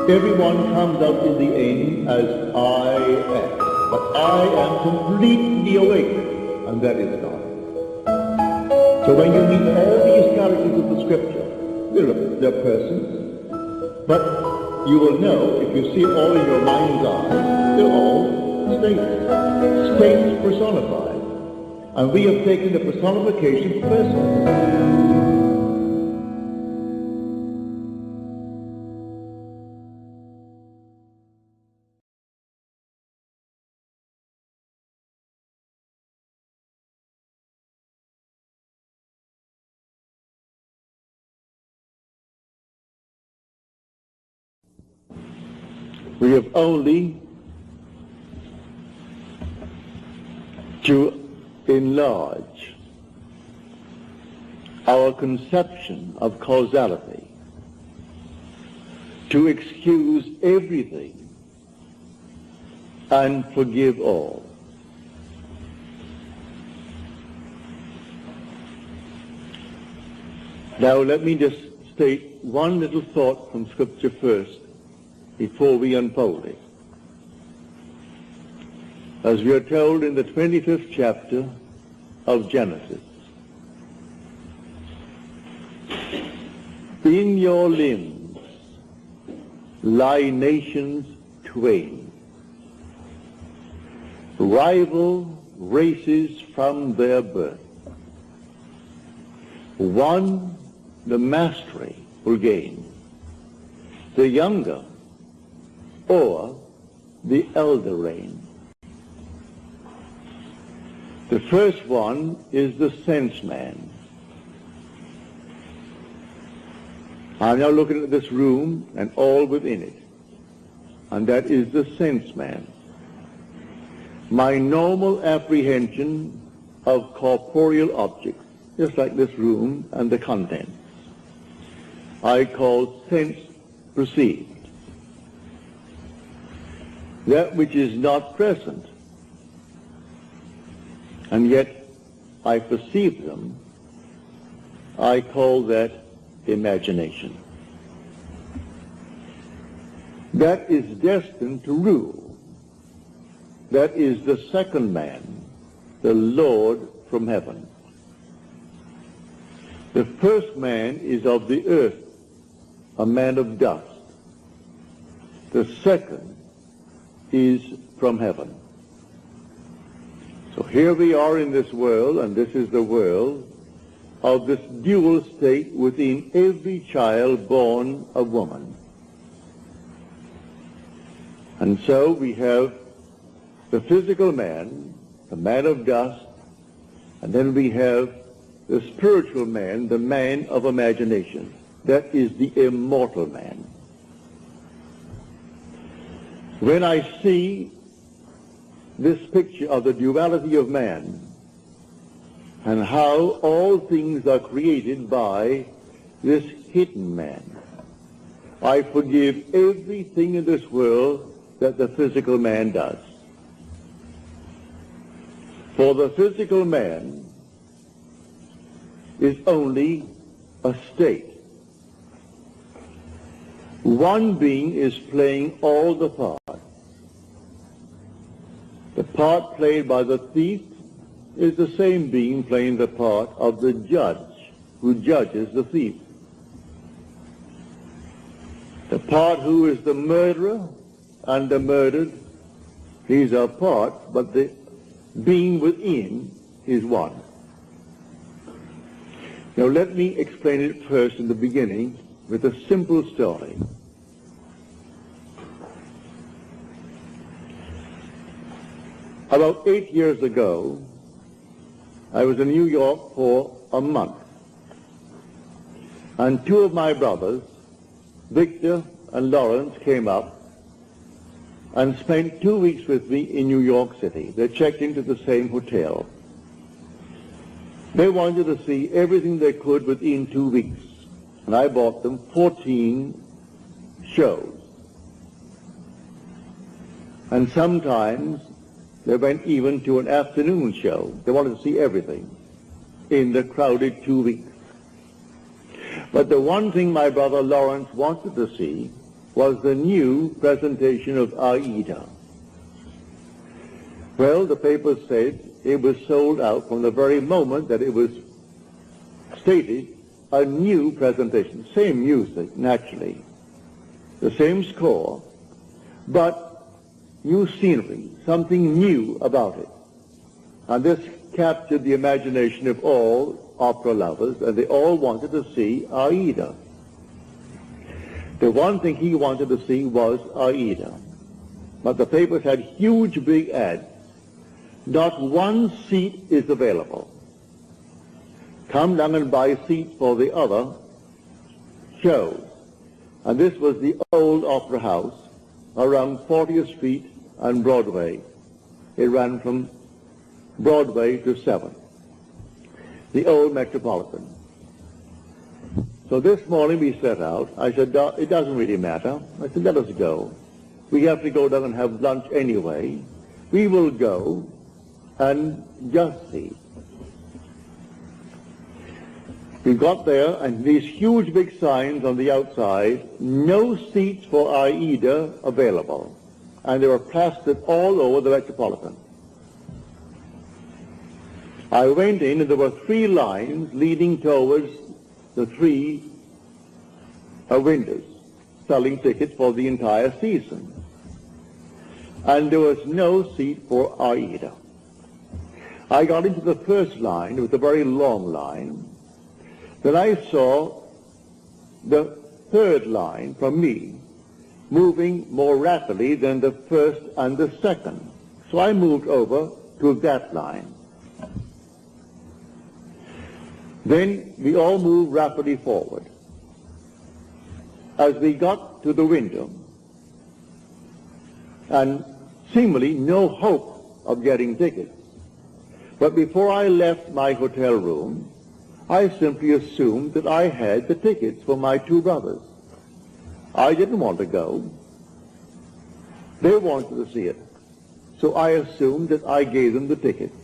Everyone comes out in the end as I am. But I am completely awake, and that is God. So when you meet all these characters of the scripture, they're persons, but you will know, if you see it all in your mind's eye, they're all states personified. And we have taken the personification personally. We have only to enlarge our conception of causality, to excuse everything and forgive all. Now let me just state one little thought from Scripture first, before we unfold it. As we are told in the 25th chapter of Genesis, in your limbs lie nations twain, rival races from their birth. One the mastery will gain, the younger or the elder reign. The first one is the sense man. I'm now looking at this room and all within it, and that is the sense man. My normal apprehension of corporeal objects, just like this room and the contents, I call sense perceived. That which is not present, and yet I perceive them, I call that imagination. That is destined to rule. That is the second man, the Lord from heaven. The first man is of the earth, a man of dust. The second is from heaven. So here we are in this world, and this is the world of this dual state within every child born of woman. And so we have the physical man, the man of dust, and then we have the spiritual man, the man of imagination. That is the immortal man. When I see this picture of the duality of man and how all things are created by this hidden man, I forgive everything in this world that the physical man does. For the physical man is only a state. One being is playing all the parts. The part played by the thief is the same being playing the part of the judge who judges the thief. The part who is the murderer and the murdered, these are parts, but the being within is one. Now let me explain it first in the beginning with a simple story. About 8 years ago, I was in New York for a month, and two of my brothers, Victor and Lawrence, came up and spent 2 weeks with me in New York City. They checked into the same hotel. They wanted to see everything they could within 2 weeks, and I bought them 14 shows. And sometimes they went even to an afternoon show. They wanted to see everything in the crowded 2 weeks. But the one thing my brother Lawrence wanted to see was the new presentation of Aida. Well, the paper said it was sold out from the very moment that it was stated, a new presentation. Same music, naturally. The same score, but new scenery, something new about it. And this captured the imagination of all opera lovers, and they all wanted to see Aida. The one thing he wanted to see was Aida. But the papers had huge, big ads. Not one seat is available. Come down and buy seats for the other shows. And this was the old Opera House around 40th Street and Broadway. It ran from Broadway to 7th. The old Metropolitan. So this morning we set out. I said, it doesn't really matter. I said, let us go. We have to go down and have lunch anyway. We will go and just see. We got there, and these huge big signs on the outside, no seats for Aida available. And they were plastered all over the Metropolitan. I went in, and there were 3 lines leading towards the 3 windows, selling tickets for the entire season. And there was no seat for Aida. I got into the first line. It was a very long line. Then I saw the 3rd line from me moving more rapidly than the 1st and the 2nd. So I moved over to that line. Then we all moved rapidly forward. As we got to the window, and seemingly no hope of getting tickets. But before I left my hotel room, I simply assumed that I had the tickets for my 2 brothers. I didn't want to go. They wanted to see it. So I assumed that I gave them the tickets.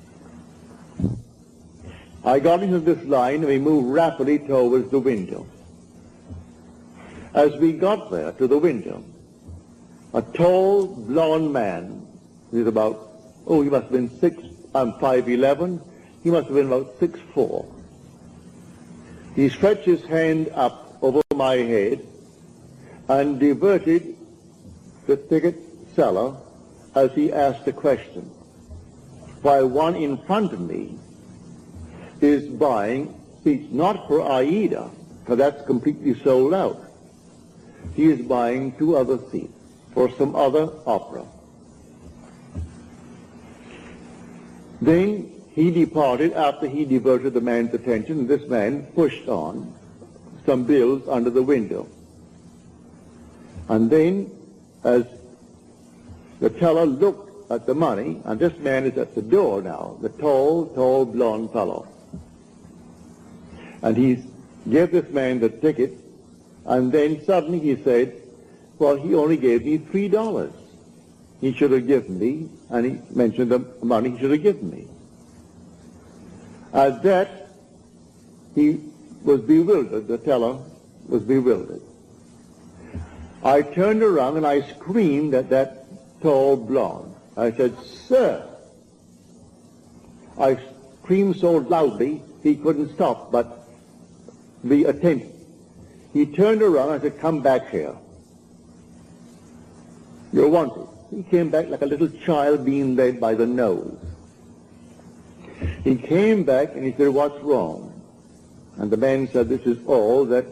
I got into this line and we moved rapidly towards the window. As we got there to the window, a tall, blond man, he was about, he must have been 5'11". He must have been about 6'4". He stretched his hand up over my head and diverted the ticket seller as he asked a question, while one in front of me is buying seats not for Aida, for that's completely sold out. He is buying 2 other seats for some other opera. Then he departed after he diverted the man's attention, and this man pushed on some bills under the window. And then, as the teller looked at the money, and this man is at the door now, the tall, blond fellow. And he gave this man the ticket, and then suddenly he said, well, he only gave me $3. He should have given me, and he mentioned the money he should have given me. At that, he was bewildered. The teller was bewildered. I turned around and I screamed at that tall blonde. I said, sir. I screamed so loudly he couldn't stop but be attentive. He turned around and I said, come back here. You're wanted. He came back like a little child being led by the nose. He came back and he said, what's wrong? And the man said, this is all that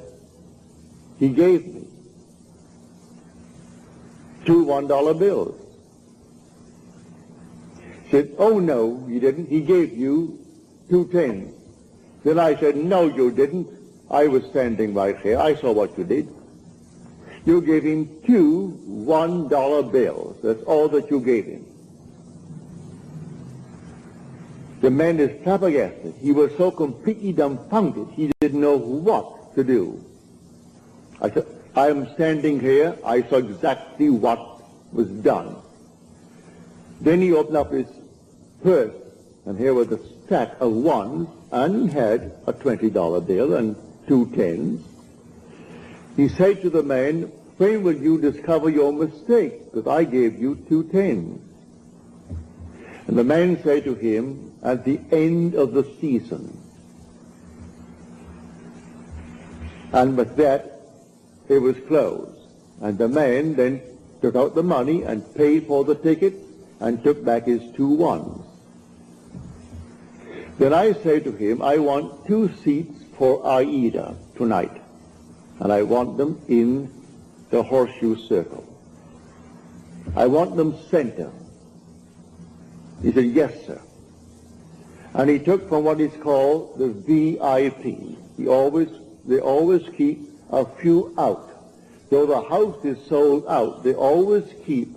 he gave me. 2 $1 bills. He said, oh no, you didn't. He gave you 2 10s. Then I said, no, you didn't. I was standing right here. I saw what you did. You gave him 2 $1 bills. That's all that you gave him. The man is flabbergasted. He was so completely dumbfounded, he didn't know what to do. I said, I am standing here. I saw exactly what was done. Then he opened up his purse, and here was a stack of ones, and had a $20 bill and 2 10s. He said to the man, when will you discover your mistake? Because I gave you 2 tens. And the man said to him, at the end of the season. And with that, it was closed. And the man then took out the money and paid for the ticket and took back his 2 ones. Then I say to him, I want 2 seats for Aida tonight. And I want them in the horseshoe circle. I want them center. He said, yes, sir. And he took from what is called the VIP. They always keep a few out. Though the house is sold out, they always keep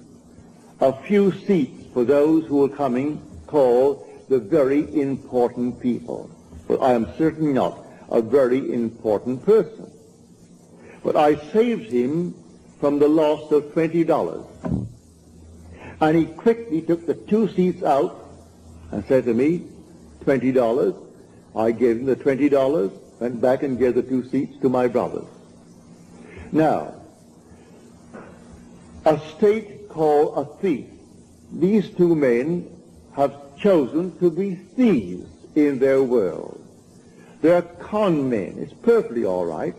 a few seats for those who are coming, called the very important people. But I am certainly not a very important person. But I saved him from the loss of $20. And he quickly took the 2 seats out and said to me, $20. I gave him the $20, went back and gave the 2 seats to my brothers. Now, a state called a thief. These 2 men have chosen to be thieves in their world. They're con men. It's perfectly all right.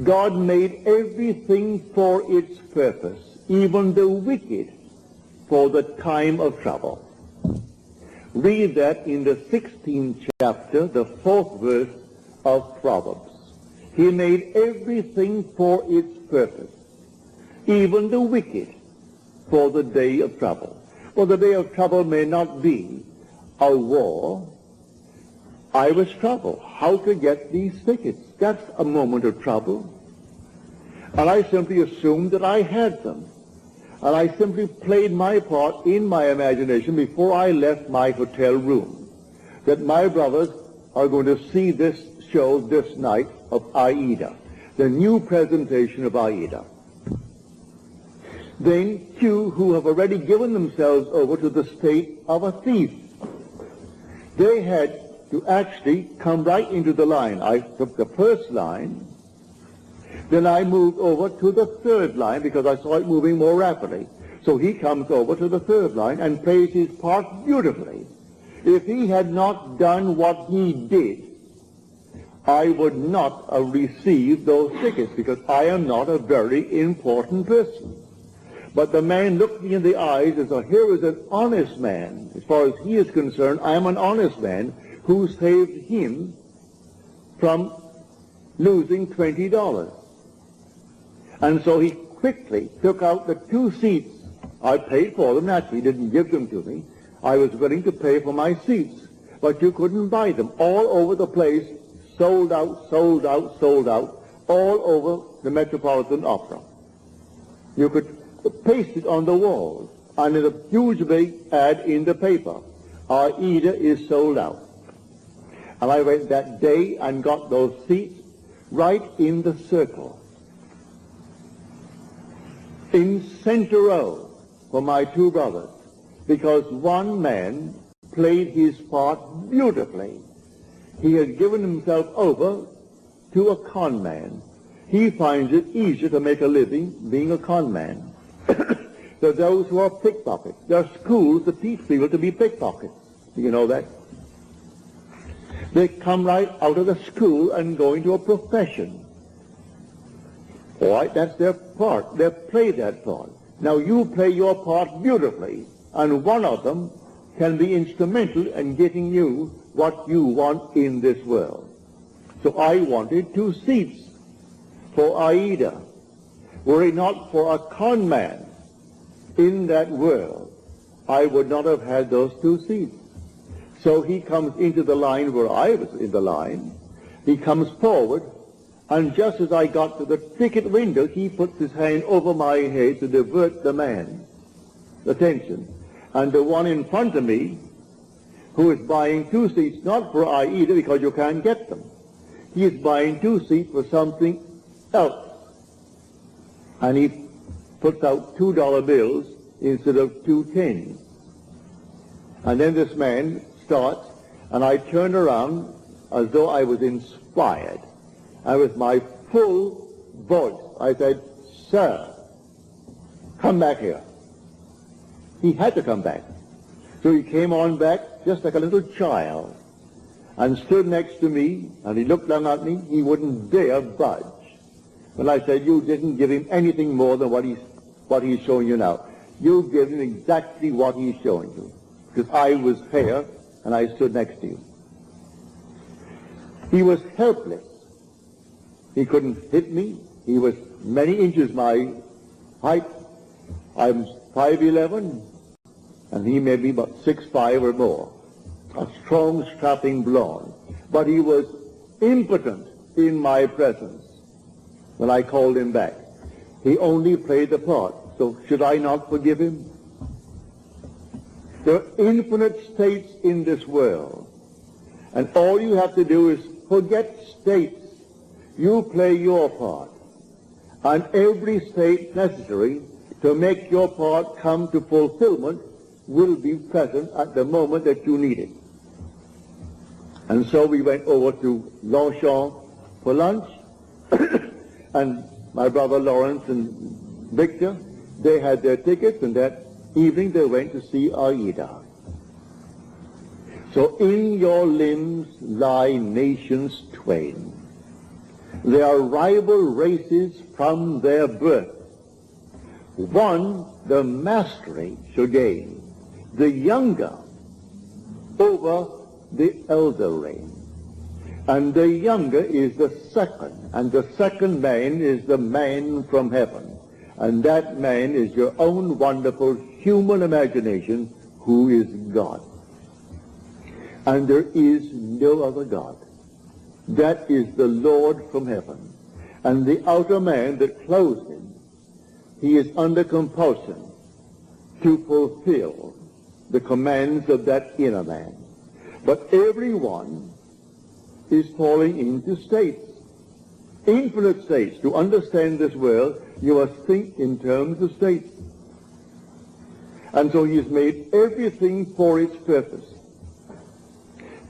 God made everything for its purpose, even the wicked, for the time of trouble. Read that in the 16th chapter, the 4th verse of Proverbs. He made everything for its purpose, even the wicked, for the day of trouble. Well, the day of trouble may not be a war. I was troubled. How to get these tickets? That's a moment of trouble. And I simply assumed that I had them. And I simply played my part in my imagination before I left my hotel room, that my brothers are going to see this show this night of Aida, the new presentation of Aida. Then 2 who have already given themselves over to the state of a thief. They had to actually come right into the line. I took the first line, then I moved over to the 3rd line because I saw it moving more rapidly. So he comes over to the 3rd line and plays his part beautifully. If he had not done what he did, I would not have received those tickets because I am not a very important person. But the man looked me in the eyes and said, here is an honest man. As far as he is concerned, I am an honest man who saved him from losing $20. And so he quickly took out the 2 seats. I paid for them, naturally, he didn't give them to me. I was willing to pay for my seats, but you couldn't buy them. All over the place, sold out, sold out, sold out, all over the Metropolitan Opera. You could paste it on the walls, and in a huge big ad in the paper, Aida is sold out. And I went that day and got those seats right in the circle, in center row for my 2 brothers, because one man played his part beautifully. He had given himself over to a con man. He finds it easier to make a living being a con man. There are those who are pickpockets. There are schools that teach people to be pickpockets. Do you know that? They come right out of the school and go into a profession. All right, that's their part. They play that part. Now you play your part beautifully, and one of them can be instrumental in getting you what you want in this world. So I wanted 2 seats for Aida. Were it not for a con man in that world, I would not have had those 2 seats. So he comes into the line where I was in the line. He comes forward, and just as I got to the ticket window, he puts his hand over my head to divert the man's attention. And the one in front of me, who is buying 2 seats, not for Aida because you can't get them. He is buying 2 seats for something else. And he puts out $2 bills instead of 2 tens. And then this man starts, and I turned around as though I was inspired. And with my full voice, I said, "Sir, come back here." He had to come back. So he came on back just like a little child and stood next to me, and he looked down at me. He wouldn't dare budge. When I said, "You didn't give him anything more than what he's showing you now. You give him exactly what he's showing you." Because I was here and I stood next to you. He was helpless. He couldn't hit me. He was many inches my height. I'm 5'11", and he may be about 6'5" or more. A strong, strapping blonde. But he was impotent in my presence when I called him back. He only played the part. So should I not forgive him? There are infinite states in this world. And all you have to do is forget states. You play your part. And every state necessary to make your part come to fulfillment will be present at the moment that you need it. And so we went over to Longchamp for lunch, and my brother Lawrence and Victor, they had their tickets, and that evening they went to see Aida. So in your limbs lie nations twain. They are rival races from their birth. One the mastery shall gain, the younger over the elder reign. And the younger is the second, and the second man is the man from heaven. And that man is your own wonderful human imagination, who is God. And there is no other God. That is the Lord from heaven. And the outer man that clothes him, he is under compulsion to fulfill the commands of that inner man. But everyone is falling into states, infinite states. To understand this world, you must think in terms of states. And so he has made everything for its purpose,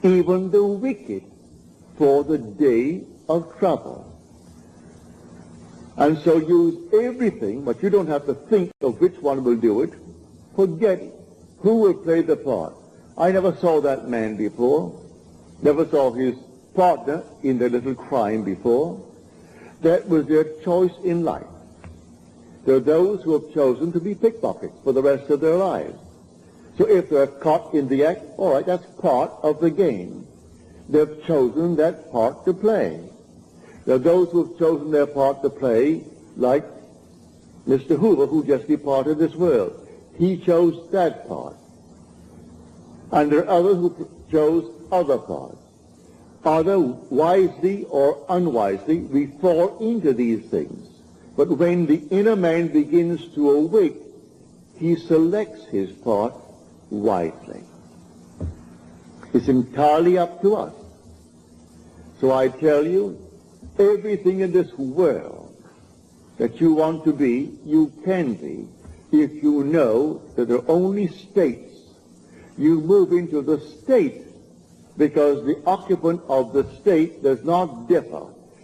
even the wicked for the day of trouble. And so use everything, but you don't have to think of which one will do it. Forget who will play the part. I never saw that man before, never saw his partner in their little crime before. That was their choice in life. There are those who have chosen to be pickpockets for the rest of their lives. So if they're caught in the act, all right, that's part of the game. They've chosen that part to play. There are those who have chosen their part to play, like Mr. Hoover, who just departed this world. He chose that part. And there are others who chose other parts. Either wisely or unwisely, we fall into these things. But when the inner man begins to awake, he selects his part wisely. It's entirely up to us. So I tell you, everything in this world that you want to be, you can be, if you know that there are only states. You move into the state because the occupant of the state does not differ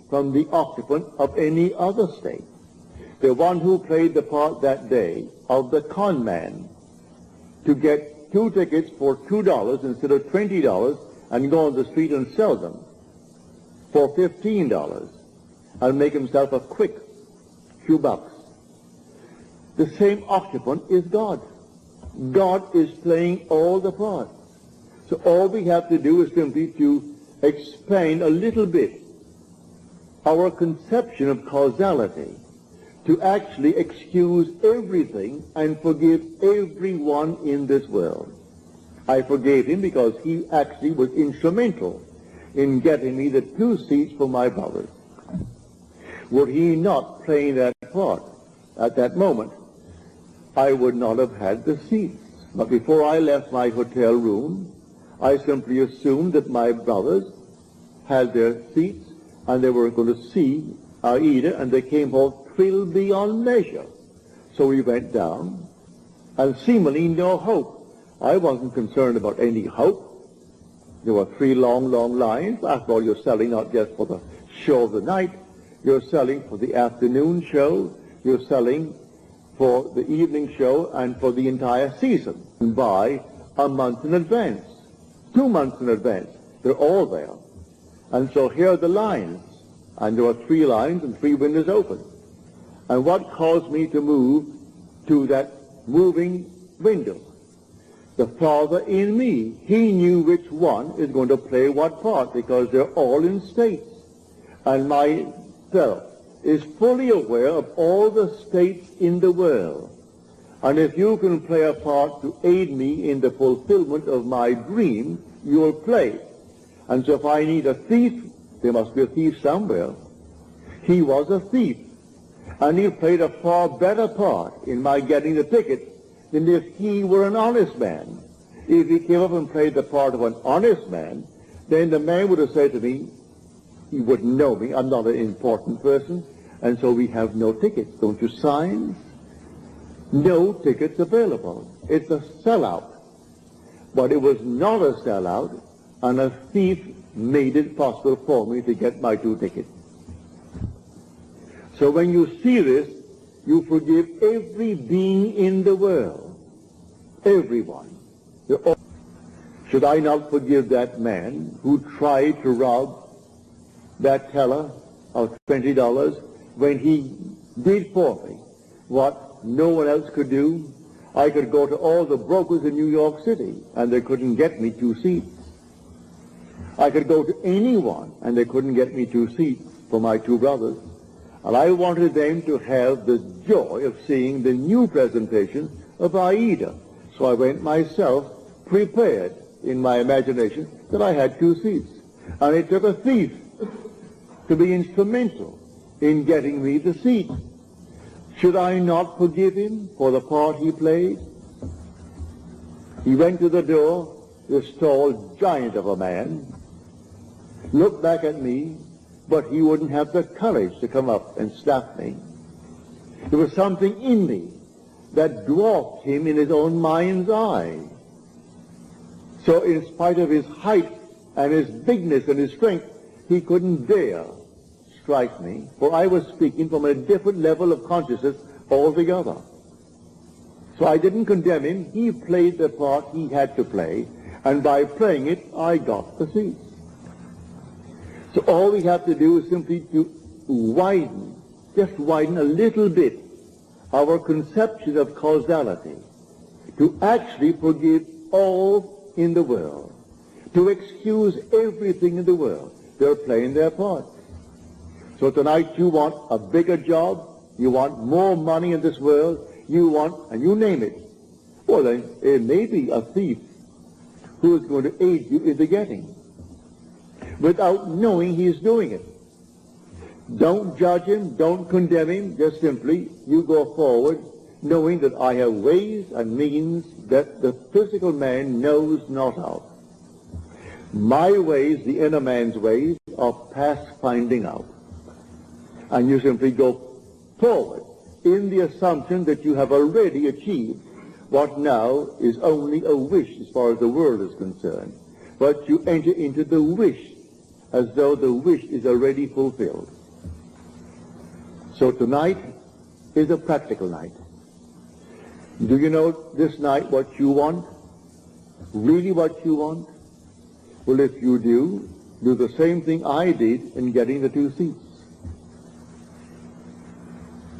from the occupant of any other state. The one who played the part that day of the con man to get 2 tickets for $2 instead of $20 and go on the street and sell them for $15 and make himself a quick few bucks. The same occupant is God. God is playing all the parts. So all we have to do is simply to expand a little bit our conception of causality, to actually excuse everything and forgive everyone in this world. I forgave him because he actually was instrumental in getting me the 2 seats for my brothers. Were he not playing that part at that moment, I would not have had the seats. But before I left my hotel room, I simply assumed that my brothers had their seats and they were going to see Aida, and they came home thrilled beyond measure. So we went down, and seemingly no hope. I wasn't concerned about any hope. There were 3 long, long lines. After all, you're selling not just for the show of the night, you're selling for the afternoon show. you're selling for the evening show and for the entire season. And buy a month in advance, 2 months in advance. They're all there. And so here are the lines. And there are 3 lines and 3 windows open. And what caused me to move to that moving window? The Father in me. He knew which one is going to play what part, because they're all in states. And myself is fully aware of all the states in the world. And if you can play a part to aid me in the fulfillment of my dream, you'll play. And so if I need a thief, there must be a thief somewhere. He was a thief. And he played a far better part in my getting the ticket than if he were an honest man. If he came up and played the part of an honest man, then the man would have said to me, he wouldn't know me, I'm not an important person, and so we have no tickets. Don't you sign? No tickets available. It's a sellout. But it was not a sellout, and a thief made it possible for me to get my 2 tickets. So when you see this, you forgive every being in the world. Everyone. Should I not forgive that man who tried to rob that teller of $20 when he did for me what no one else could do? I could go to all the brokers in New York City, and they couldn't get me 2 seats. I could go to anyone, and they couldn't get me 2 seats for my 2 brothers. And I wanted them to have the joy of seeing the new presentation of Aida. So I went myself prepared in my imagination that I had 2 seats. And it took a thief to be instrumental in getting me the seat. Should I not forgive him for the part he played? He went to the door, this tall giant of a man, looked back at me, but he wouldn't have the courage to come up and slap me. There was something in me that dwarfed him in his own mind's eye. So in spite of his height and his bigness and his strength, he couldn't dare strike me, for I was speaking from a different level of consciousness altogether. So I didn't condemn him. He played the part he had to play, and by playing it, I got the seat. So all we have to do is simply to widen, just widen a little bit, our conception of causality, to actually forgive all in the world, to excuse everything in the world. They're playing their part. So tonight you want a bigger job, you want more money in this world, you want, and you name it. Well then, it may be a thief who is going to aid you in the getting, without knowing he's doing it. Don't judge him, don't condemn him, just simply you go forward knowing that I have ways and means that the physical man knows not of. My ways, the inner man's ways, are past finding out. And you simply go forward in the assumption that you have already achieved what now is only a wish as far as the world is concerned. But you enter into the wish as though the wish is already fulfilled. So tonight is a practical night. Do you know this night what you want? Really what you want? Well, if you do the same thing I did in getting the 2 seats.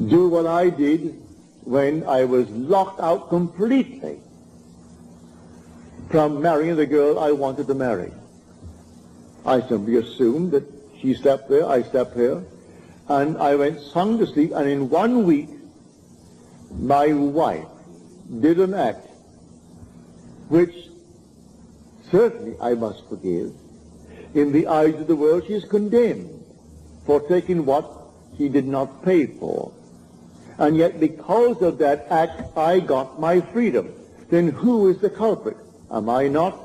Do what I did when I was locked out completely from marrying the girl I wanted to marry. I simply assumed that she slept there, I slept here, and I went sung to sleep, and in 1 week my wife did an act which certainly I must forgive. In the eyes of the world she is condemned for taking what she did not pay for. And yet because of that act I got my freedom. Then who is the culprit? Am I not?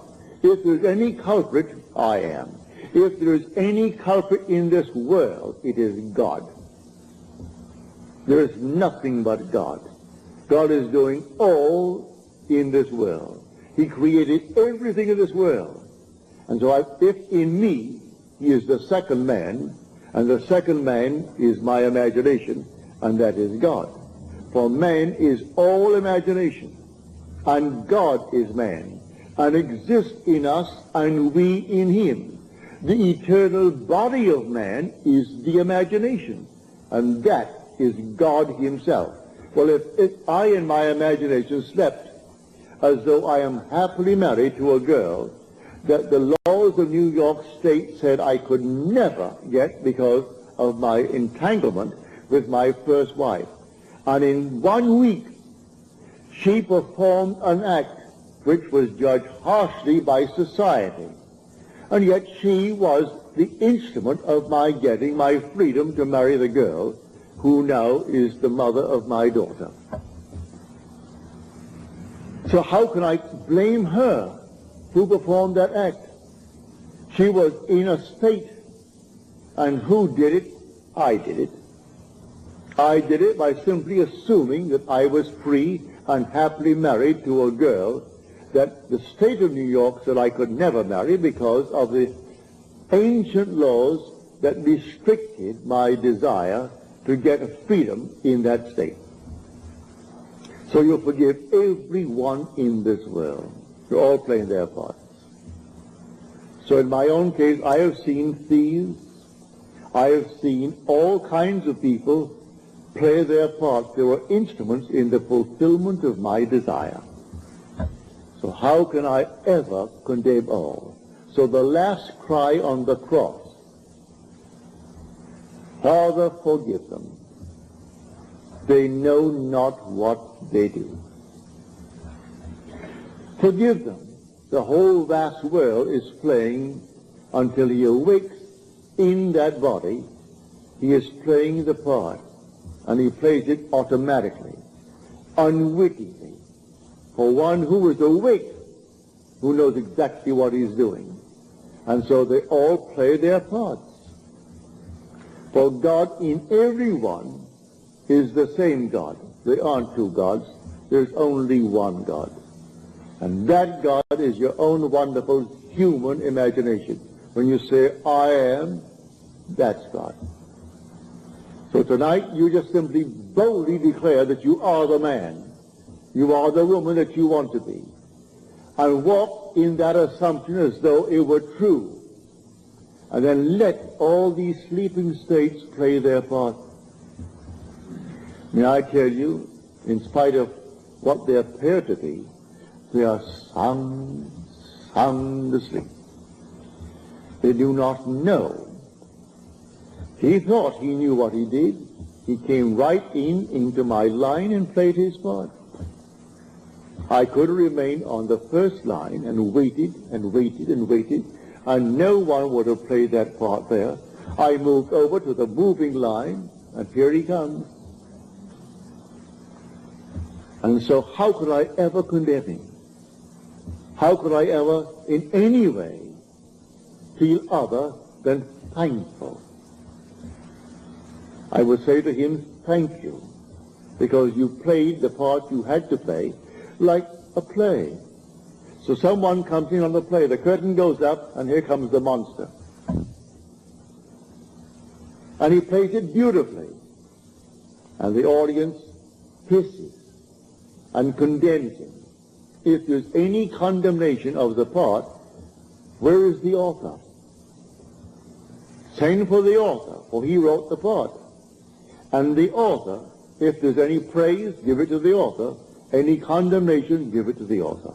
If there's any culprit, I am. If there is any culprit in this world, it is God. There is nothing but God. God is doing all in this world. He created everything in this world. And so if in me he is the second man, and the second man is my imagination, and that is God. For man is all imagination, and God is man, and exists in us and we in him. The eternal body of man is the imagination, and that is God himself. Well, if I in my imagination slept as though I am happily married to a girl that the laws of New York State said I could never get because of my entanglement with my first wife, and in 1 week she performed an act which was judged harshly by society, and yet she was the instrument of my getting my freedom to marry the girl who now is the mother of my daughter. So how can I blame her who performed that act? She was in a state, and who did it? I did it. I did it by simply assuming that I was free and happily married to a girl that the state of New York said I could never marry because of the ancient laws that restricted my desire to get freedom in that state. So you forgive everyone in this world. You're all playing their parts. So in my own case, I have seen thieves. I have seen all kinds of people play their parts. They were instruments in the fulfillment of my desire. So how can I ever condemn all? So the last cry on the cross, Father, forgive them. They know not what they do. Forgive them. The whole vast world is playing until he awakes in that body. He is playing the part, and he plays it automatically, unwittingly. For one who is awake, who knows exactly what he's doing. And so they all play their parts. For God in everyone is the same God. There aren't two gods. There's only one God. And that God is your own wonderful human imagination. When you say, I am, that's God. So tonight you just simply boldly declare that you are the man. You are the woman that you want to be. And walk in that assumption as though it were true. And then let all these sleeping states play their part. May I tell you, in spite of what they appear to be, they are sound asleep. They do not know. He thought he knew what he did. He came right into my line and played his part. I could remain on the first line and waited and waited and waited, and no one would have played that part there. I moved over to the moving line, and here he comes. And so how could I ever condemn him? How could I ever in any way feel other than thankful? I would say to him, thank you, because you played the part you had to play like a play. So someone comes in on the play, the curtain goes up, and here comes the monster. And he plays it beautifully. And the audience hisses and condemns him. If there's any condemnation of the part, where is the author? Send for the author, for he wrote the part. And the author, if there's any praise, give it to the author. Any condemnation, give it to the author.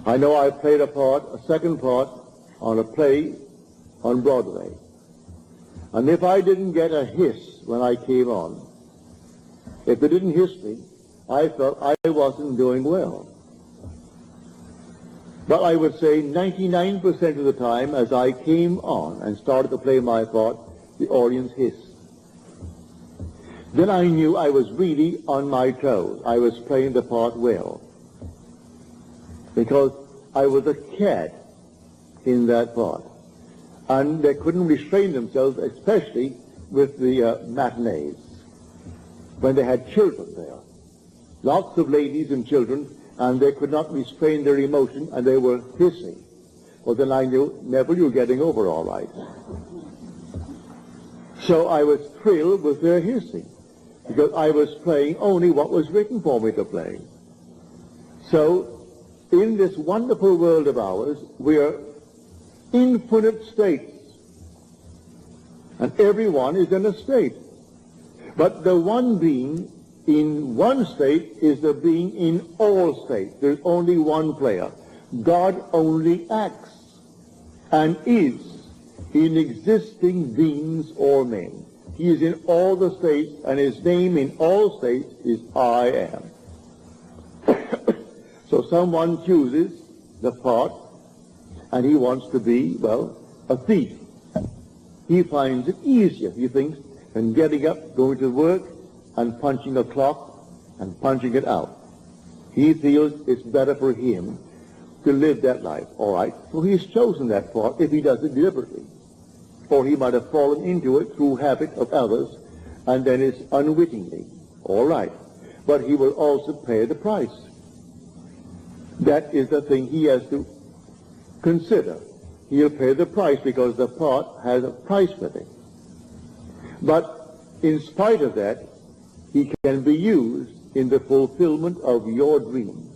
I know I played a second part, on a play on Broadway. And if I didn't get a hiss when I came on, if they didn't hiss me, I felt I wasn't doing well. But I would say 99% of the time, as I came on and started to play my part, the audience hissed. Then I knew I was really on my toes. I was playing the part well. Because I was a cat in that part. And they couldn't restrain themselves, especially with the matinees, when they had children there. Lots of ladies and children, and they could not restrain their emotion, and they were hissing. Well, then I knew, Neville, you're getting over all right. So I was thrilled with their hissing, because I was playing only what was written for me to play. So, in this wonderful world of ours, we are infinite states, and everyone is in a state. But the one being in one state is the being in all states. There's only one player. God only acts and is in existing beings or men. He is in all the states, and his name in all states is I am. So someone chooses the part, and he wants to be, well, a thief. He finds it easier, he thinks, than getting up, going to work, and punching a clock, and punching it out. He feels it's better for him to live that life. All right, so he's chosen that part if he does it deliberately. Or he might have fallen into it through habit of others, and then it's unwittingly. All right, but he will also pay the price. That is the thing he has to consider. He'll pay the price because the part has a price with it. But in spite of that, he can be used in the fulfillment of your dream.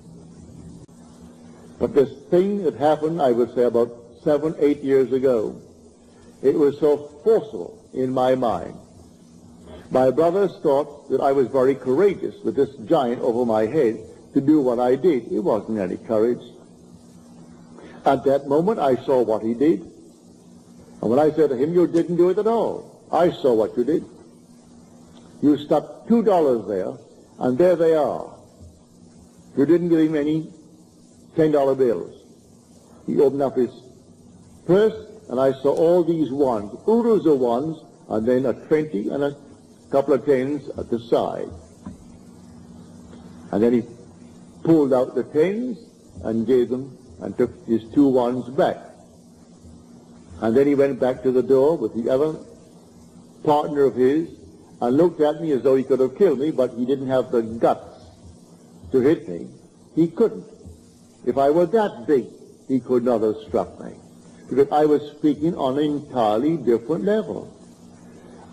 But this thing that happened, I would say about 7, 8 years ago, it was so forceful in my mind. My brothers thought that I was very courageous with this giant over my head to do what I did. It wasn't any courage. At that moment, I saw what he did. And when I said to him, you didn't do it at all. I saw what you did. You stuck $2 there, and there they are. You didn't give him any $10 bills. He opened up his purse, and I saw all these ones, oodles of ones, and then a 20 and a couple of tens at the side. And then he pulled out the tens and gave them and took his 2 ones back. And then he went back to the door with the other partner of his and looked at me as though he could have killed me, but he didn't have the guts to hit me. He couldn't. If I were that big, he could not have struck me, because I was speaking on an entirely different level.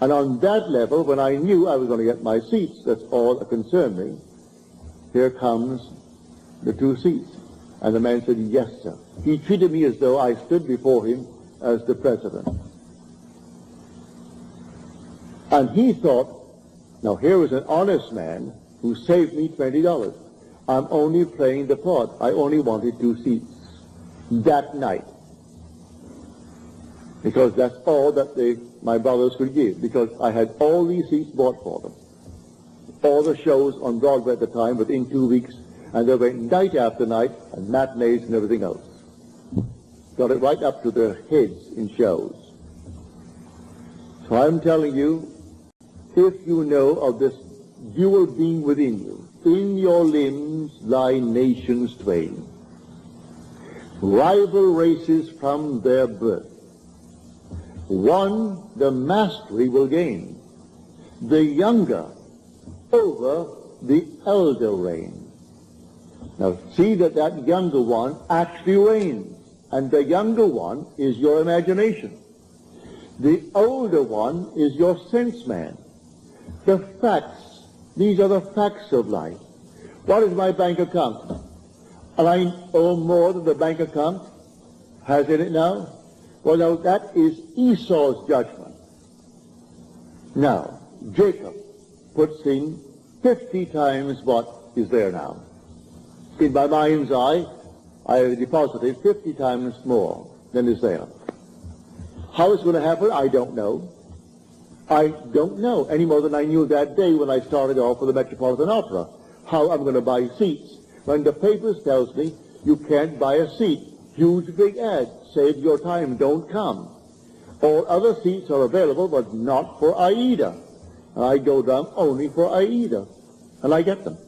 And on that level, when I knew I was going to get my seats, that's all that concerned me, here comes the 2 seats. And the man said, yes, sir. He treated me as though I stood before him as the president. And he thought, now here was an honest man who saved me $20. I'm only playing the part. I only wanted 2 seats that night, because that's all that my brothers could give, because I had all these seats bought for them. All the shows on Broadway at the time within 2 weeks, and they went night after night, and matinees and everything else. Got it right up to their heads in shows. So I'm telling you, if you know of this dual being within you, in your limbs lie nations twain, rival races from their birth. One the mastery will gain, the younger over the elder reign. Now see that younger one actually reigns, and the younger one is your imagination. The older one is your sense man. The facts, these are the facts of life. What is my bank account? And I owe more than the bank account has in it now? Well, now that is Esau's judgment. Now, Jacob puts in 50 times what is there now. In my mind's eye, I have deposited 50 times more than is there. How it's going to happen, I don't know. I don't know, any more than I knew that day when I started off with the Metropolitan Opera, how I'm going to buy seats. When the papers tells me you can't buy a seat, huge big ad, save your time, don't come. All other seats are available, but not for Aida. And I go down only for Aida, and I get them,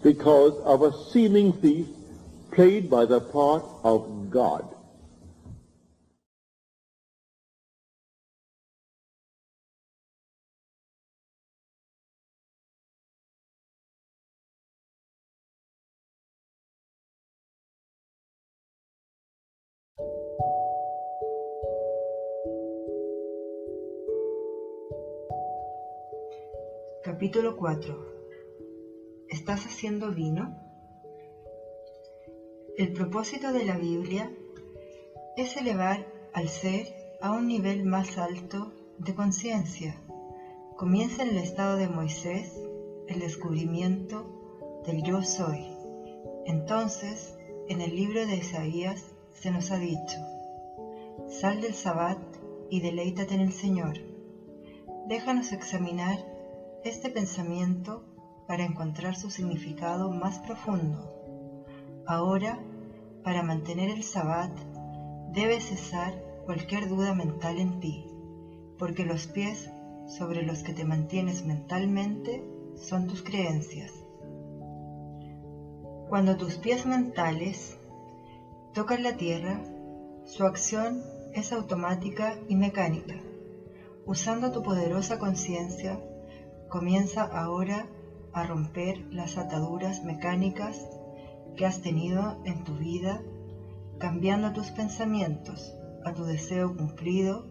because of a seeming thief played by the part of God. Capítulo 4. ¿Estás haciendo vino? El propósito de la Biblia es elevar al ser a un nivel más alto de conciencia. Comienza en el estado de Moisés, el descubrimiento del yo soy. Entonces, en el libro de Isaías se nos ha dicho: sal del Sabbat y deleítate en el Señor. Déjanos examinar este pensamiento para encontrar su significado más profundo. Ahora, para mantener el Sabbat, debes cesar cualquier duda mental en ti, porque los pies sobre los que te mantienes mentalmente son tus creencias. Cuando tus pies mentales tocan la tierra, su acción es automática y mecánica. Usando tu poderosa conciencia, comienza ahora a romper las ataduras mecánicas que has tenido en tu vida, cambiando tus pensamientos a tu deseo cumplido,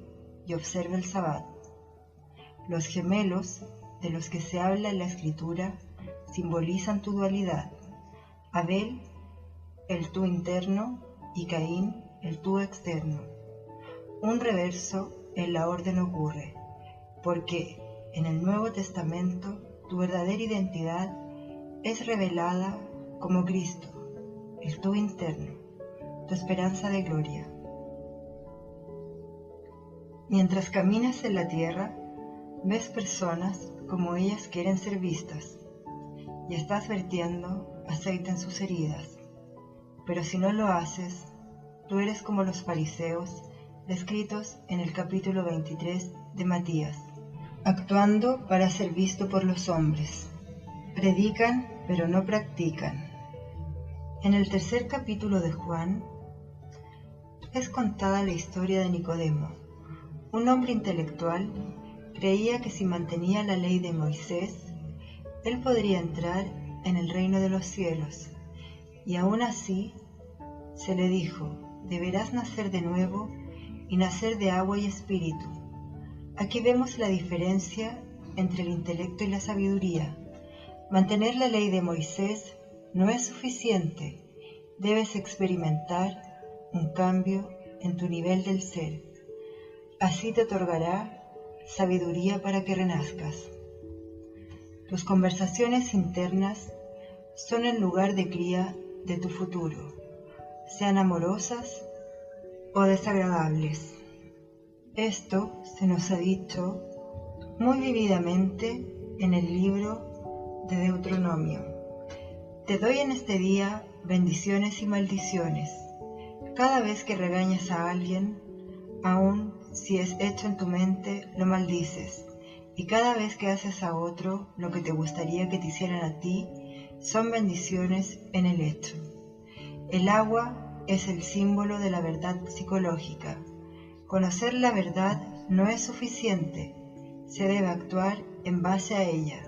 y observa el Sabbat. Los gemelos de los que se habla en la Escritura simbolizan tu dualidad: Abel, el tú interno, y Caín, el tú externo. Un reverso en la orden ocurre, porque en el Nuevo Testamento tu verdadera identidad es revelada como Cristo, el tú interno, tu esperanza de gloria. Mientras caminas en la tierra, ves personas como ellas quieren ser vistas, y estás vertiendo aceite en sus heridas. Pero si no lo haces, tú eres como los fariseos descritos en el capítulo 23 de Matías, actuando para ser visto por los hombres. Predican, pero no practican. En el tercer capítulo de Juan es contada la historia de Nicodemo. Un hombre intelectual creía que si mantenía la ley de Moisés, él podría entrar en el reino de los cielos, y aún así se le dijo: deberás nacer de nuevo y nacer de agua y espíritu. Aquí vemos la diferencia entre el intelecto y la sabiduría. Mantener la ley de Moisés no es suficiente, debes experimentar un cambio en tu nivel del ser. Así te otorgará sabiduría para que renazcas. Tus conversaciones internas son el lugar de cría de tu futuro, sean amorosas o desagradables. Esto se nos ha dicho muy vividamente en el libro de Deuteronomio. Te doy en este día bendiciones y maldiciones. Cada vez que regañas a alguien, aun si es hecho en tu mente, lo maldices, y cada vez que haces a otro lo que te gustaría que te hicieran a ti, son bendiciones en el hecho. El agua es el símbolo de la verdad psicológica. Conocer la verdad no es suficiente, se debe actuar en base a ella.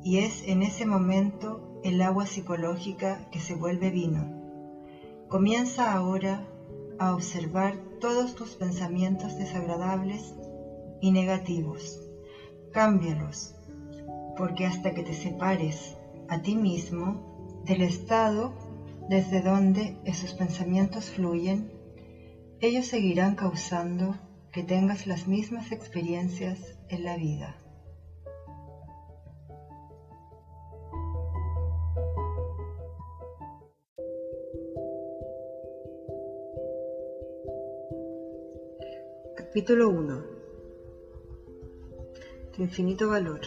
Y es en ese momento el agua psicológica que se vuelve vino. Comienza ahora a observar todos tus pensamientos desagradables y negativos. Cámbialos, porque hasta que te separes a ti mismo del estado desde donde esos pensamientos fluyen, ellos seguirán causando que tengas las mismas experiencias en la vida. Capítulo 1. Tu infinito valor.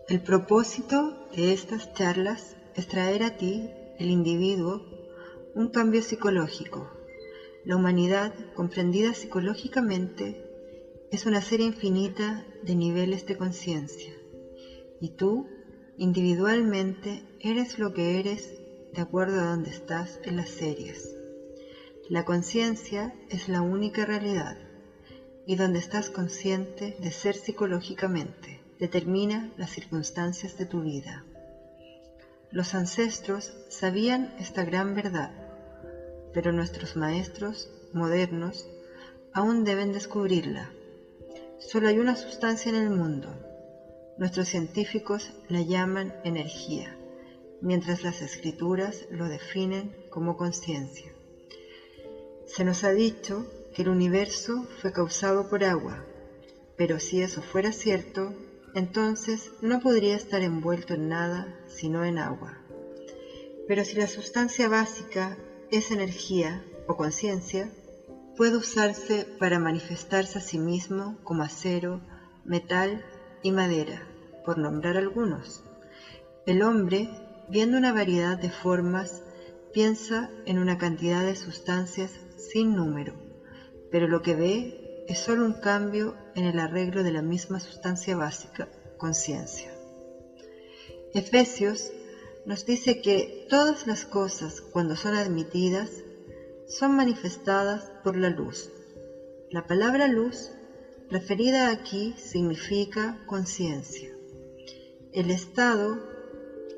El propósito de estas charlas es traer a ti, el individuo, un cambio psicológico. La humanidad, comprendida psicológicamente, es una serie infinita de niveles de conciencia. Y tú, individualmente, eres lo que eres de acuerdo a donde estás en las series. La conciencia es la única realidad, y donde estás consciente de ser psicológicamente, determina las circunstancias de tu vida. Los ancestros sabían esta gran verdad, pero nuestros maestros modernos aún deben descubrirla. Solo hay una sustancia en el mundo. Nuestros científicos la llaman energía, mientras las escrituras lo definen como conciencia. Se nos ha dicho que el universo fue causado por agua, pero si eso fuera cierto, entonces no podría estar envuelto en nada sino en agua. Pero si la sustancia básica es energía o conciencia, puede usarse para manifestarse a sí mismo como acero, metal y madera, por nombrar algunos. El hombre, viendo una variedad de formas, piensa en una cantidad de sustancias sin número, pero lo que ve es solo un cambio en el arreglo de la misma sustancia básica, conciencia. Efesios nos dice que todas las cosas, cuando son admitidas, son manifestadas por la luz. La palabra luz, referida aquí, significa conciencia. El estado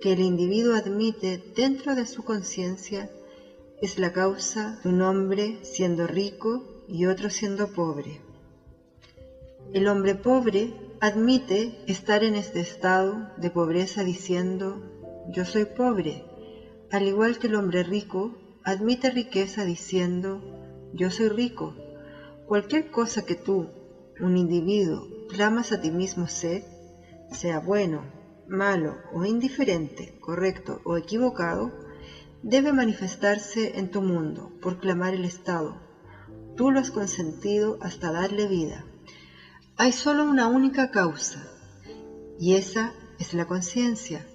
que el individuo admite dentro de su conciencia es la causa de un hombre siendo rico y otro siendo pobre. El hombre pobre admite estar en este estado de pobreza diciendo: yo soy pobre, al igual que el hombre rico admite riqueza diciendo: yo soy rico. Cualquier cosa que tú, un individuo, clamas a ti mismo ser, sea bueno, malo o indiferente, correcto o equivocado, debe manifestarse en tu mundo por clamar el estado. Tú lo has consentido hasta darle vida. Hay solo una única causa, y esa es la conciencia.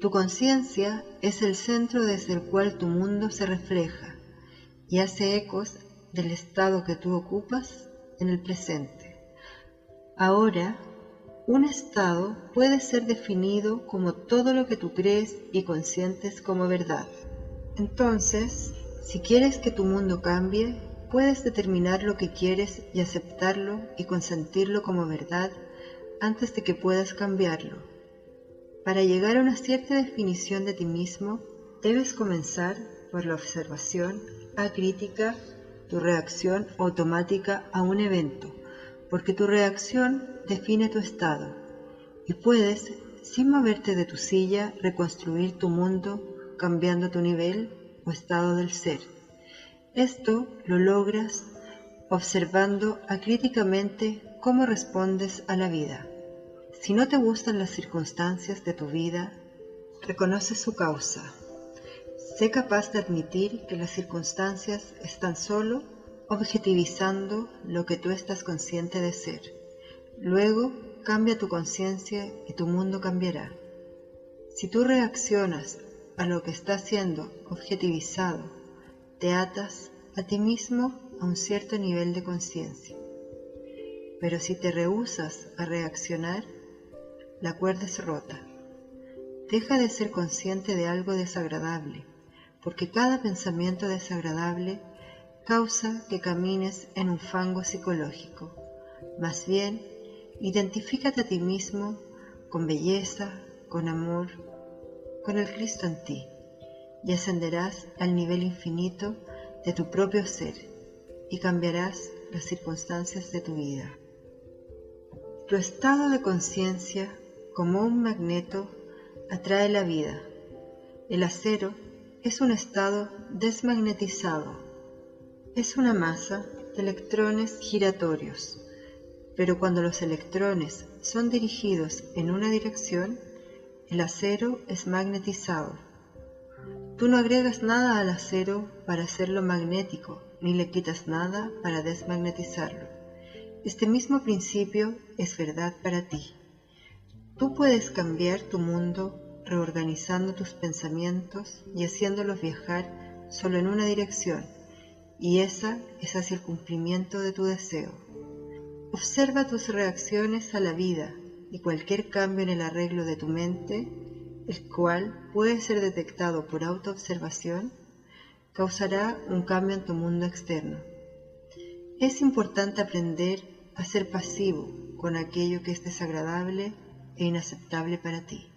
Tu conciencia es el centro desde el cual tu mundo se refleja y hace ecos del estado que tú ocupas en el presente. Ahora, un estado puede ser definido como todo lo que tú crees y consientes como verdad. Entonces, si quieres que tu mundo cambie, puedes determinar lo que quieres y aceptarlo y consentirlo como verdad antes de que puedas cambiarlo. Para llegar a una cierta definición de ti mismo, debes comenzar por la observación acrítica, tu reacción automática a un evento, porque tu reacción define tu estado, y puedes, sin moverte de tu silla, reconstruir tu mundo cambiando tu nivel o estado del ser. Esto lo logras observando acríticamente cómo respondes a la vida. Si no te gustan las circunstancias de tu vida, reconoce su causa. Sé capaz de admitir que las circunstancias están solo objetivizando lo que tú estás consciente de ser. Luego, cambia tu conciencia y tu mundo cambiará. Si tú reaccionas a lo que está siendo objetivizado, te atas a ti mismo a un cierto nivel de conciencia. Pero si te rehusas a reaccionar, la cuerda es rota. Deja de ser consciente de algo desagradable, porque cada pensamiento desagradable causa que camines en un fango psicológico. Más bien, identifícate a ti mismo con belleza, con amor, con el Cristo en ti, y ascenderás al nivel infinito de tu propio ser y cambiarás las circunstancias de tu vida. Tu estado de conciencia, como un magneto, atrae la vida. El acero es un estado desmagnetizado. Es una masa de electrones giratorios, pero cuando los electrones son dirigidos en una dirección, el acero es magnetizado. Tú no agregas nada al acero para hacerlo magnético, ni le quitas nada para desmagnetizarlo. Este mismo principio es verdad para ti. Tú puedes cambiar tu mundo reorganizando tus pensamientos y haciéndolos viajar solo en una dirección, y esa es hacia el cumplimiento de tu deseo. Observa tus reacciones a la vida y cualquier cambio en el arreglo de tu mente, el cual puede ser detectado por autoobservación, causará un cambio en tu mundo externo. Es importante aprender a ser pasivo con aquello que es desagradable e inaceptable para ti.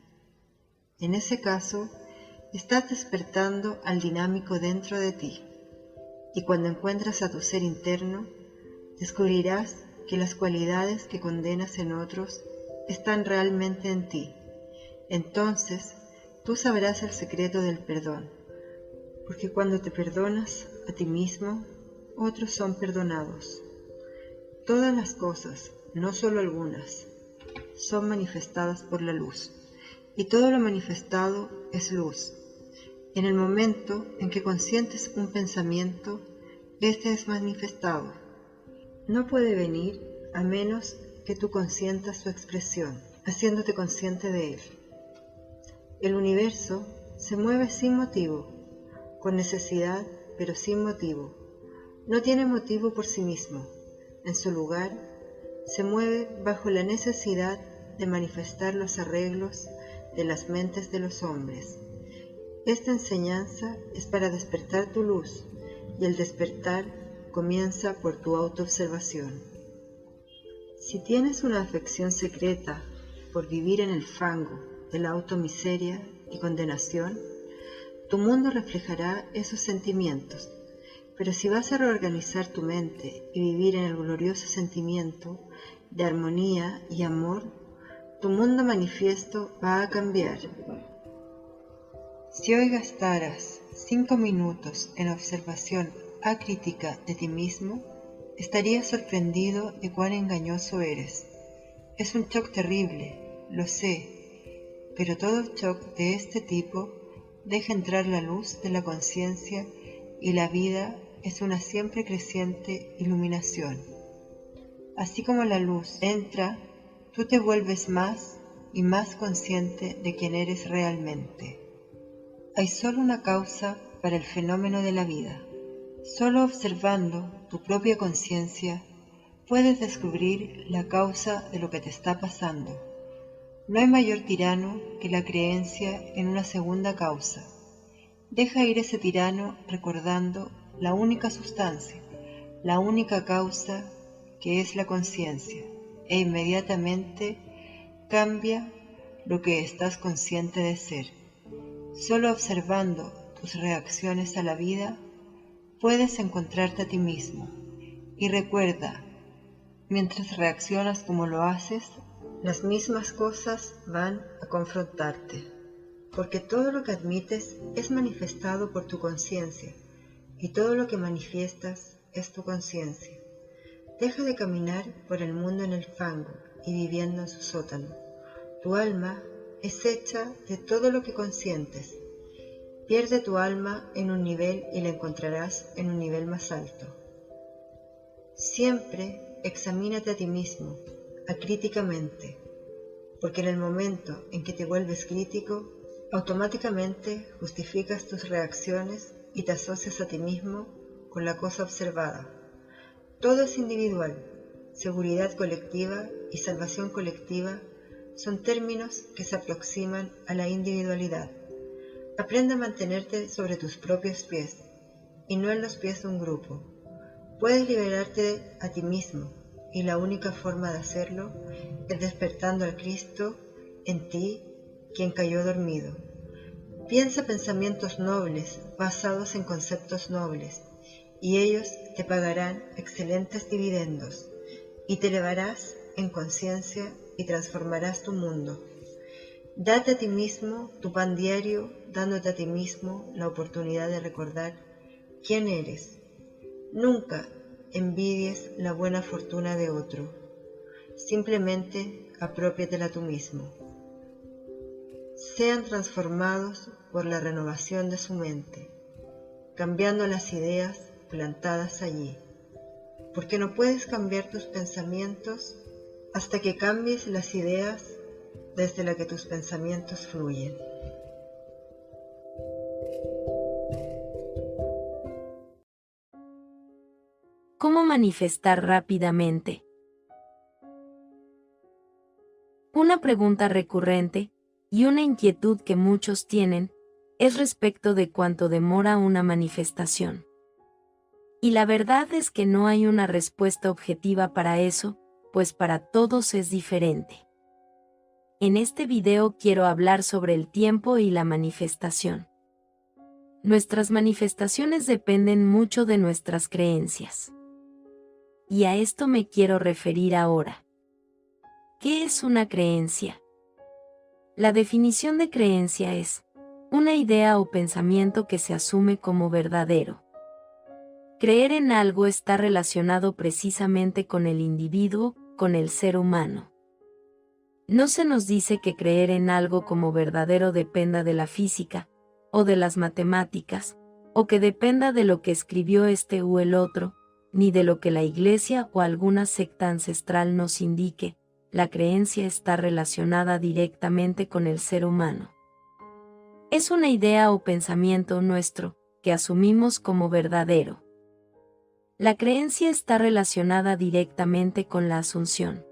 En ese caso, estás despertando al dinámico dentro de ti, y cuando encuentras a tu ser interno, descubrirás que las cualidades que condenas en otros están realmente en ti. Entonces, tú sabrás el secreto del perdón, porque cuando te perdonas a ti mismo, otros son perdonados. Todas las cosas, no solo algunas, son manifestadas por la luz, y todo lo manifestado es luz. En el momento en que consientes un pensamiento, este es manifestado. No puede venir a menos que tú consientas su expresión, haciéndote consciente de él. El universo se mueve sin motivo, con necesidad, pero sin motivo. No tiene motivo por sí mismo. En su lugar, se mueve bajo la necesidad de manifestar los arreglos de las mentes de los hombres. Esta enseñanza es para despertar tu luz, y el despertar comienza por tu autoobservación. Si tienes una afección secreta por vivir en el fango de la automiseria y condenación, tu mundo reflejará esos sentimientos. Pero si vas a reorganizar tu mente y vivir en el glorioso sentimiento de armonía y amor, tu mundo manifiesto va a cambiar. Si hoy gastaras 5 minutos en observación acrítica de ti mismo, estarías sorprendido de cuán engañoso eres. Es un shock terrible, lo sé, pero todo shock de este tipo deja entrar la luz de la conciencia y la vida es una siempre creciente iluminación. Así como la luz entra, tú te vuelves más y más consciente de quién eres realmente. Hay solo una causa para el fenómeno de la vida. Solo observando tu propia conciencia puedes descubrir la causa de lo que te está pasando. No hay mayor tirano que la creencia en una segunda causa. Deja ir ese tirano recordando la única sustancia, la única causa que es la conciencia, e inmediatamente cambia lo que estás consciente de ser. Solo observando tus reacciones a la vida puedes encontrarte a ti mismo. Y recuerda, mientras reaccionas como lo haces, las mismas cosas van a confrontarte. Porque todo lo que admites es manifestado por tu conciencia, y todo lo que manifiestas es tu conciencia. Deja de caminar por el mundo en el fango y viviendo en su sótano. Tu alma es hecha de todo lo que consientes. Pierde tu alma en un nivel y la encontrarás en un nivel más alto. Siempre examínate a ti mismo, acríticamente, porque en el momento en que te vuelves crítico, automáticamente justificas tus reacciones y te asocias a ti mismo con la cosa observada. Todo es individual. Seguridad colectiva y salvación colectiva son términos que se aproximan a la individualidad. Aprende a mantenerte sobre tus propios pies y no en los pies de un grupo. Puedes liberarte a ti mismo y la única forma de hacerlo es despertando al Cristo en ti, quien cayó dormido. Piensa pensamientos nobles basados en conceptos nobles y ellos te pagarán excelentes dividendos y te elevarás en conciencia y transformarás tu mundo. Date a ti mismo tu pan diario, dándote a ti mismo la oportunidad de recordar quién eres. Nunca envidies la buena fortuna de otro. Simplemente apropiatela tú mismo. Sean transformados por la renovación de su mente, cambiando las ideas plantadas allí. Porque no puedes cambiar tus pensamientos hasta que cambies las ideas desde las que tus pensamientos fluyen. ¿Cómo manifestar rápidamente? Una pregunta recurrente y una inquietud que muchos tienen es respecto de cuánto demora una manifestación. Y la verdad es que no hay una respuesta objetiva para eso, pues para todos es diferente. En este video quiero hablar sobre el tiempo y la manifestación. Nuestras manifestaciones dependen mucho de nuestras creencias. y a esto me quiero referir ahora. ¿Qué es una creencia? La definición de creencia es una idea o pensamiento que se asume como verdadero. Creer en algo está relacionado precisamente con el individuo, con el ser humano. No se nos dice que creer en algo como verdadero dependa de la física, o de las matemáticas, o que dependa de lo que escribió este u el otro, ni de lo que la Iglesia o alguna secta ancestral nos indique. La creencia está relacionada directamente con el ser humano. Es una idea o pensamiento nuestro, que asumimos como verdadero. La creencia está relacionada directamente con la asunción.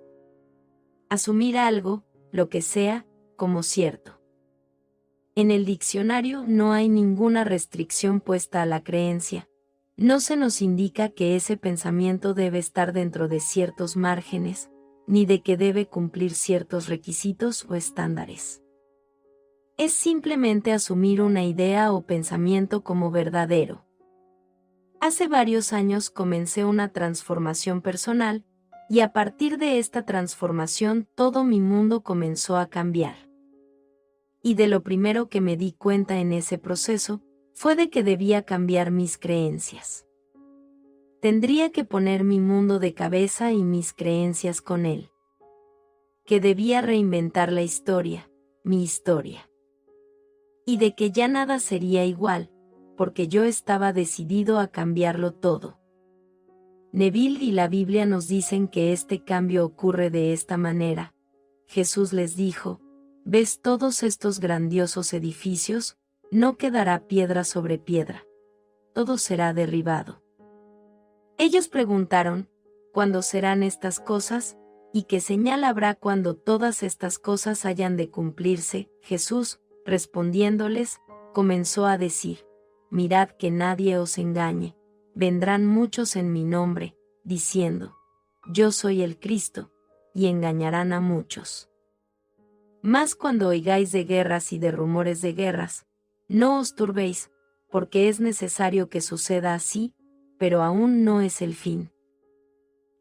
Asumir algo, lo que sea, como cierto. En el diccionario no hay ninguna restricción puesta a la creencia. No se nos indica que ese pensamiento debe estar dentro de ciertos márgenes, ni de que debe cumplir ciertos requisitos o estándares. Es simplemente asumir una idea o pensamiento como verdadero. Hace varios años comencé una transformación personal, y a partir de esta transformación todo mi mundo comenzó a cambiar. Y de lo primero que me di cuenta en ese proceso, fue de que debía cambiar mis creencias. Tendría que poner mi mundo de cabeza y mis creencias con él. Que debía reinventar la historia, mi historia. Y de que ya nada sería igual, porque yo estaba decidido a cambiarlo todo. Neville y la Biblia nos dicen que este cambio ocurre de esta manera. Jesús les dijo: ¿ves todos estos grandiosos edificios? No quedará piedra sobre piedra. Todo será derribado. Ellos preguntaron: ¿cuándo serán estas cosas? ¿Y qué señal habrá cuando todas estas cosas hayan de cumplirse? Jesús, respondiéndoles, comenzó a decir: mirad que nadie os engañe. Vendrán muchos en mi nombre, diciendo: yo soy el Cristo, y engañarán a muchos. Mas cuando oigáis de guerras y de rumores de guerras, no os turbéis, porque es necesario que suceda así, pero aún no es el fin.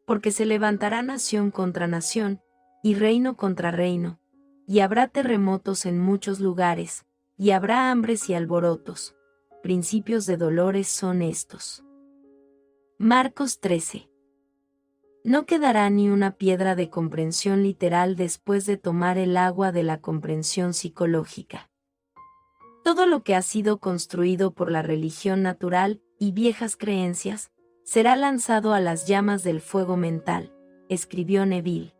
Porque se levantará nación contra nación, y reino contra reino, y habrá terremotos en muchos lugares, y habrá hambres y alborotos. Principios de dolores son estos. Marcos 13. No quedará ni una piedra de comprensión literal después de tomar el agua de la comprensión psicológica. Todo lo que ha sido construido por la religión natural y viejas creencias, será lanzado a las llamas del fuego mental, escribió Neville.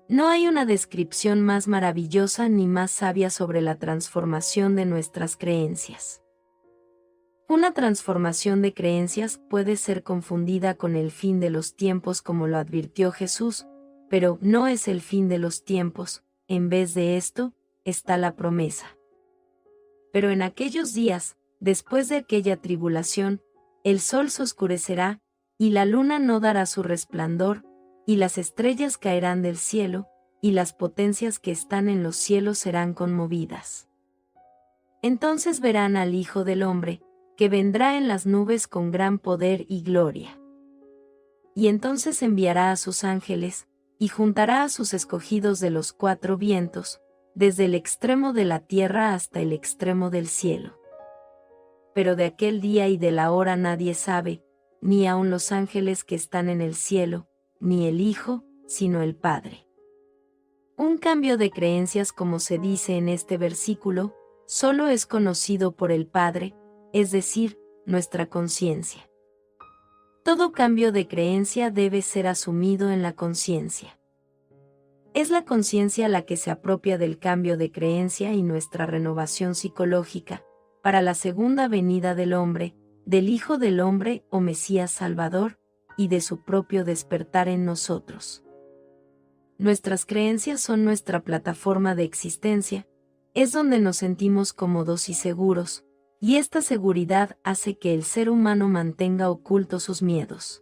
No hay una descripción más maravillosa ni más sabia sobre la transformación de nuestras creencias. Una transformación de creencias puede ser confundida con el fin de los tiempos, como lo advirtió Jesús, pero no es el fin de los tiempos. En vez de esto, está la promesa. Pero en aquellos días, después de aquella tribulación, el sol se oscurecerá, y la luna no dará su resplandor, y las estrellas caerán del cielo, y las potencias que están en los cielos serán conmovidas. Entonces verán al Hijo del Hombre, que vendrá en las nubes con gran poder y gloria. Y entonces enviará a sus ángeles, y juntará a sus escogidos de los cuatro vientos, desde el extremo de la tierra hasta el extremo del cielo. Pero de aquel día y de la hora nadie sabe, ni aun los ángeles que están en el cielo, ni el Hijo, sino el Padre. Un cambio de creencias, como se dice en este versículo, solo es conocido por el Padre, es decir, nuestra conciencia. Todo cambio de creencia debe ser asumido en la conciencia. Es la conciencia la que se apropia del cambio de creencia y nuestra renovación psicológica, para la segunda venida del hombre, del Hijo del Hombre o Mesías Salvador, y de su propio despertar en nosotros. Nuestras creencias son nuestra plataforma de existencia, es donde nos sentimos cómodos y seguros, y esta seguridad hace que el ser humano mantenga ocultos sus miedos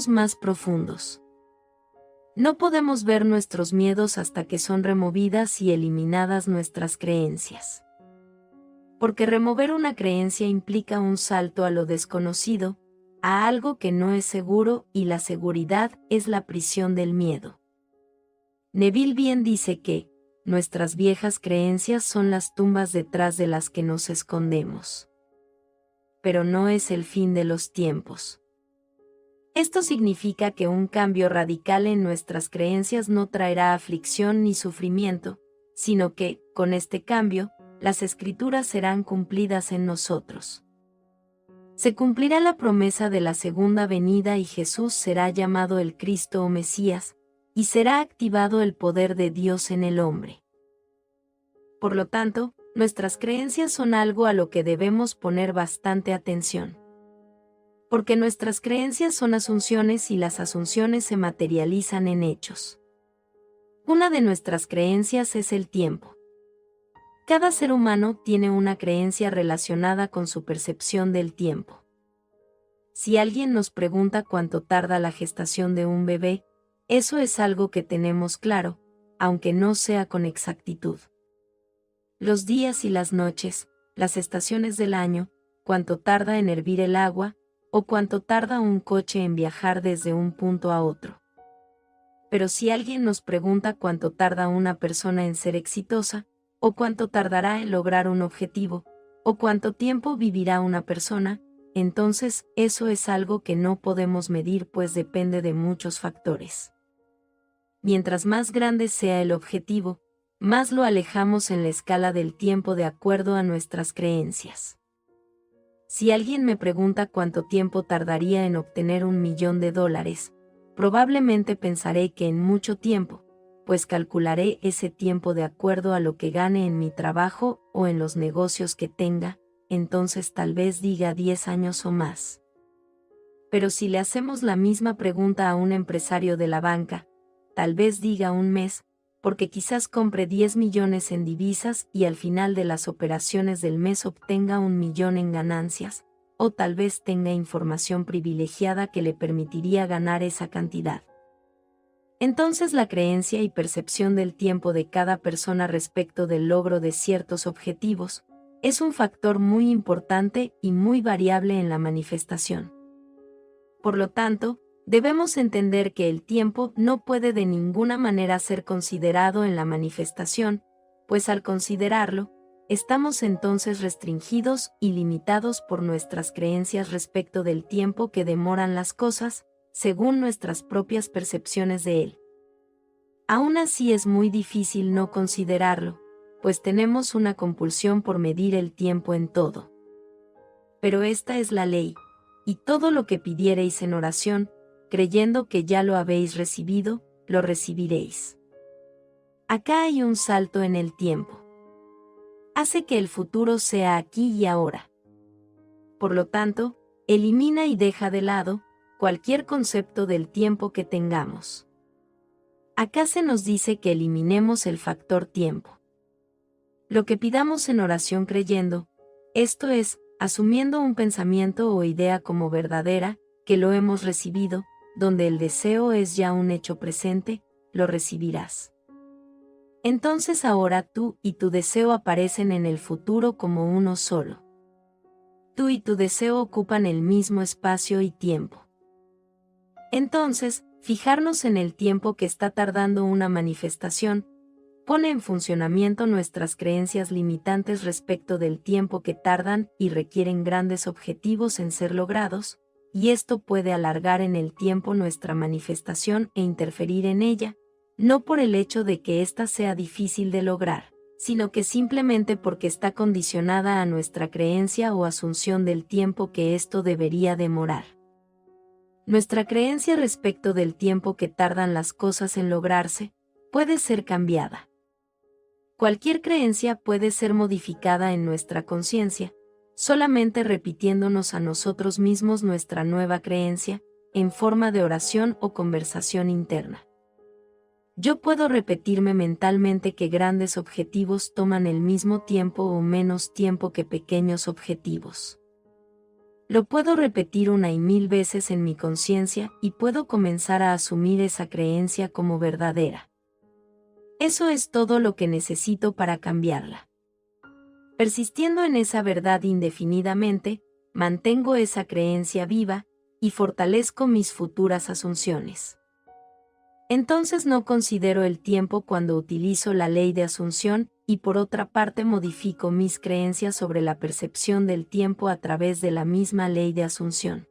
más profundos. No podemos ver nuestros miedos hasta que son removidas y eliminadas nuestras creencias. Porque remover una creencia implica un salto a lo desconocido, a algo que no es seguro y la seguridad es la prisión del miedo. Neville bien dice que nuestras viejas creencias son las tumbas detrás de las que nos escondemos. Pero no es el fin de los tiempos. Esto significa que un cambio radical en nuestras creencias no traerá aflicción ni sufrimiento, sino que, con este cambio, las escrituras serán cumplidas en nosotros. Se cumplirá la promesa de la segunda venida y Jesús será llamado el Cristo o Mesías, y será activado el poder de Dios en el hombre. Por lo tanto, nuestras creencias son algo a lo que debemos poner bastante atención. Porque nuestras creencias son asunciones y las asunciones se materializan en hechos. Una de nuestras creencias es el tiempo. Cada ser humano tiene una creencia relacionada con su percepción del tiempo. Si alguien nos pregunta cuánto tarda la gestación de un bebé, eso es algo que tenemos claro, aunque no sea con exactitud. Los días y las noches, las estaciones del año, cuánto tarda en hervir el agua, o cuánto tarda un coche en viajar desde un punto a otro. Pero si alguien nos pregunta cuánto tarda una persona en ser exitosa, o cuánto tardará en lograr un objetivo, o cuánto tiempo vivirá una persona, entonces eso es algo que no podemos medir pues depende de muchos factores. Mientras más grande sea el objetivo, más lo alejamos en la escala del tiempo de acuerdo a nuestras creencias. Si alguien me pregunta cuánto tiempo tardaría en obtener $1.000.000, probablemente pensaré que en mucho tiempo, pues calcularé ese tiempo de acuerdo a lo que gane en mi trabajo o en los negocios que tenga, entonces tal vez diga 10 años o más. Pero si le hacemos la misma pregunta a un empresario de la banca, tal vez diga un mes, porque quizás compre 10 millones en divisas y al final de las operaciones del mes obtenga 1.000.000 en ganancias, o tal vez tenga información privilegiada que le permitiría ganar esa cantidad. Entonces la creencia y percepción del tiempo de cada persona respecto del logro de ciertos objetivos es un factor muy importante y muy variable en la manifestación. Por lo tanto, debemos entender que el tiempo no puede de ninguna manera ser considerado en la manifestación, pues al considerarlo, estamos entonces restringidos y limitados por nuestras creencias respecto del tiempo que demoran las cosas, según nuestras propias percepciones de él. Aún así es muy difícil no considerarlo, pues tenemos una compulsión por medir el tiempo en todo. Pero esta es la ley, y todo lo que pidiereis en oración, creyendo que ya lo habéis recibido, lo recibiréis. Acá hay un salto en el tiempo. Hace que el futuro sea aquí y ahora. Por lo tanto, elimina y deja de lado cualquier concepto del tiempo que tengamos. Acá se nos dice que eliminemos el factor tiempo. Lo que pidamos en oración creyendo, esto es, asumiendo un pensamiento o idea como verdadera, que lo hemos recibido, donde el deseo es ya un hecho presente, lo recibirás. Entonces ahora tú y tu deseo aparecen en el futuro como uno solo. Tú y tu deseo ocupan el mismo espacio y tiempo. Entonces, fijarnos en el tiempo que está tardando una manifestación, pone en funcionamiento nuestras creencias limitantes respecto del tiempo que tardan y requieren grandes objetivos en ser logrados, y esto puede alargar en el tiempo nuestra manifestación e interferir en ella, no por el hecho de que ésta sea difícil de lograr, sino que simplemente porque está condicionada a nuestra creencia o asunción del tiempo que esto debería demorar. Nuestra creencia respecto del tiempo que tardan las cosas en lograrse puede ser cambiada. Cualquier creencia puede ser modificada en nuestra conciencia, solamente repitiéndonos a nosotros mismos nuestra nueva creencia, en forma de oración o conversación interna. Yo puedo repetirme mentalmente que grandes objetivos toman el mismo tiempo o menos tiempo que pequeños objetivos. Lo puedo repetir 1 y 1000 veces en mi conciencia y puedo comenzar a asumir esa creencia como verdadera. Eso es todo lo que necesito para cambiarla. Persistiendo en esa verdad indefinidamente, mantengo esa creencia viva, y fortalezco mis futuras asunciones. Entonces no considero el tiempo cuando utilizo la ley de asunción, y por otra parte modifico mis creencias sobre la percepción del tiempo a través de la misma ley de asunción.